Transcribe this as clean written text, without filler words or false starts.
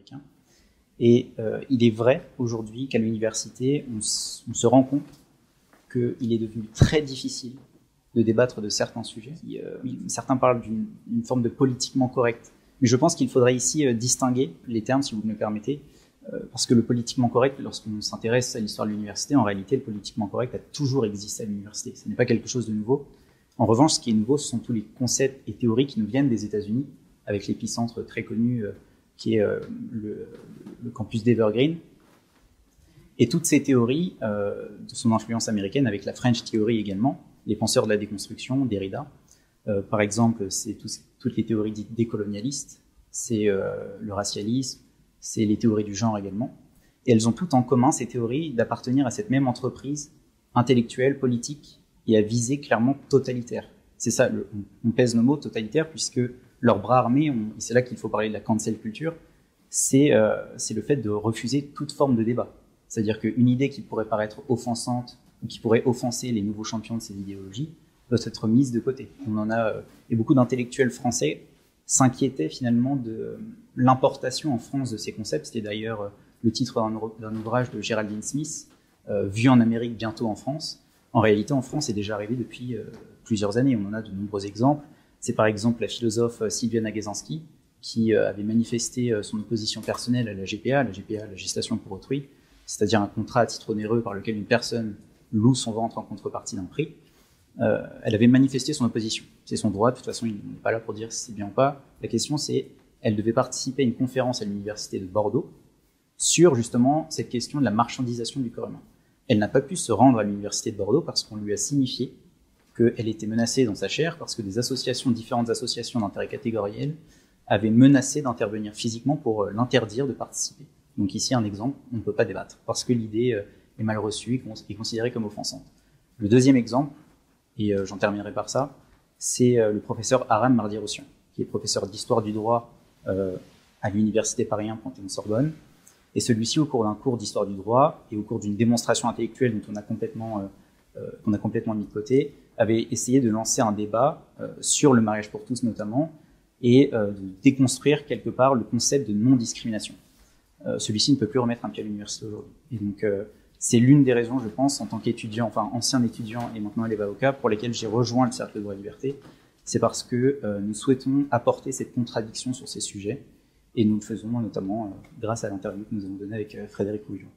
américain. Et il est vrai aujourd'hui qu'à l'université, on se rend compte qu'il est devenu très difficile de débattre de certains sujets. Certains parlent d'une forme de politiquement correct. Mais je pense qu'il faudrait ici distinguer les termes, si vous me le permettez, parce que le politiquement correct, lorsqu'on s'intéresse à l'histoire de l'université, en réalité, le politiquement correct a toujours existé à l'université. Ce n'est pas quelque chose de nouveau. En revanche, ce qui est nouveau, ce sont tous les concepts et théories qui nous viennent des États-Unis, avec l'épicentre très connu qui est le campus d'Evergreen. Et toutes ces théories, de son influence américaine, avec la French Theory également, les penseurs de la déconstruction, Derrida, par exemple, c'est toutes les théories dites décolonialistes, c'est le racialisme, c'est les théories du genre également. Et elles ont toutes en commun, ces théories, d'appartenir à cette même entreprise intellectuelle, politique, et à viser clairement totalitaire. C'est ça, on pèse nos mots totalitaire, puisque leur bras armé, et c'est là qu'il faut parler de la cancel culture, c'est le fait de refuser toute forme de débat. C'est-à-dire qu'une idée qui pourrait paraître offensante, ou qui pourrait offenser les nouveaux champions de ces idéologies, doit être mise de côté. On en a, et beaucoup d'intellectuels français s'inquiétaient finalement de l'importation en France de ces concepts. C'était d'ailleurs le titre d'un ouvrage de Geraldine Smith, Vu en Amérique, bientôt en France. En réalité, en France, c'est déjà arrivé depuis plusieurs années. On en a de nombreux exemples. C'est par exemple la philosophe Sylvia Nagezanski, qui avait manifesté son opposition personnelle à la GPA, la gestation pour autrui, c'est-à-dire un contrat à titre onéreux par lequel une personne loue son ventre en contrepartie d'un prix. Elle avait manifesté son opposition. C'est son droit, de toute façon, il n'est pas là pour dire si c'est bien ou pas. La question, c'est, elle devait participer à une conférence à l'université de Bordeaux sur justement cette question de la marchandisation du corps humain. Elle n'a pas pu se rendre à l'université de Bordeaux parce qu'on lui a signifié qu'elle était menacée dans sa chaire parce que des associations, différentes associations d'intérêt catégoriel, avaient menacé d'intervenir physiquement pour l'interdire de participer. Donc ici, un exemple, on ne peut pas débattre parce que l'idée est mal reçue et considérée comme offensante. Le deuxième exemple, et j'en terminerai par ça, c'est le professeur Aram Mardi-Roussian, qui est professeur d'histoire du droit à l'université Paris 1 Panthéon-Sorbonne. Et celui-ci, au cours d'un cours d'histoire du droit et au cours d'une démonstration intellectuelle dont on a complètement mis de côté, avait essayé de lancer un débat sur le mariage pour tous notamment et de déconstruire quelque part le concept de non-discrimination. Celui-ci ne peut plus remettre un pied à l'université aujourd'hui. Et donc, c'est l'une des raisons, je pense, en tant qu'étudiant, enfin ancien étudiant et maintenant élève avocat, pour lesquelles j'ai rejoint le Cercle de droit et liberté. C'est parce que nous souhaitons apporter cette contradiction sur ces sujets et nous le faisons notamment grâce à l'interview que nous avons donnée avec Frédéric Pouillon.